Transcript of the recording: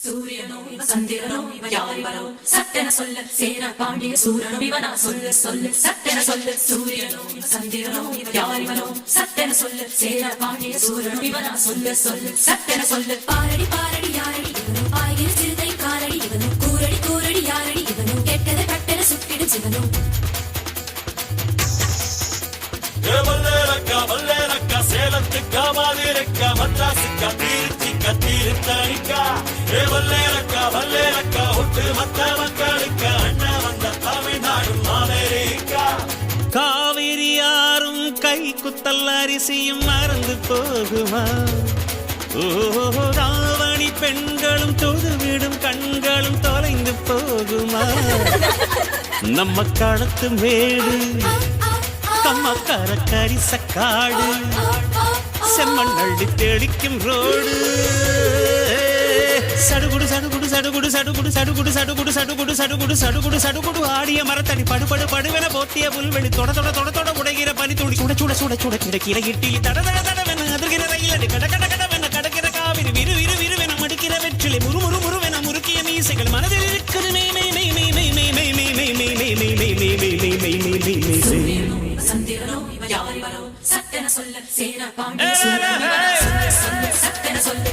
சூரியனோ இவ சந்திரனோ இவ யாரிவரோ சத்தென சொல்ல சேர பாண்டிய சூரனோ இவனா சொல்ல சொல்ல சத்தென சொல்ல சூரியனோ இவ சந்திரனோ இவ யாரிவரோ சத்தென சொல்ல சேர பாண்டிய சூரனோ இவனா சொல்ல சொல்ல சத்தென சொல்ல பாரடி பாரடி யாரடி இவனோ பாய்கிற சிறுதை காரடி இவனோ கூரடி கூரடி யாரடி இவனோ கெட்டதை கட்டென சுட்டிடும் சிவனோ வல்லேரக்கா சேலத்துக்கா மாதிரக்கா மத்ராசுக்கா திருச்சிக்கா திருத்தணிக்கா வல்லேரக்கா ஒட்டு மத்த மக்களுக்கா அண்ணா வந்த தமிழ்நாடும் அமெரிக்கா காவிரி யாரும் கை குத்தல் அரிசியும் மறந்து போகுமா ராவணி பெண்களும் தொழுவிடும் கண்களும் தொலைந்து போகுமா நம்ம களத்து மேடு கம்மக்கார கரிசக்காடு செம்மண் அள்ளி தெளிக்கும் ரோடு சடுகுடு சடுகுடு சடுகுடு சடுகுடு சடுகுடு சடுகுடு சடுகுடு சடுகுடு சடுகுடு சடுகுடு ஆடிய மரத்தடி படுபடு படுவென போத்திய புல்வெளி தொட தொட தொட தொட உடைகிற பனி துளி சுட சுட சுட சுட கிடக்கிற இட்டிலி தட தட தடவென அதிர்கிற ரயிலடி கட கட கடவென கடக்கிற காவிரி விறு விறு விறுவென மடிக்கிற வெற்றிலை முறு முறு முறுவென முறுக்கிய மீசைகள் மனதில் இருக்குது மெய் மெய் மெய் மெய் மெய் மெய் மெய் மெய் மெய் மெய் மெய் மெய் மெய் மெய் மெய் மெய் மெய் மெய் மெய் சூரியனோ இவ சந்திரனோ இவ யாரிவரோ சத்தென சொல்ல சேர பாண்டிய சூரனோ இவனா சொல்ல சொல்ல சத்தென சொல்ல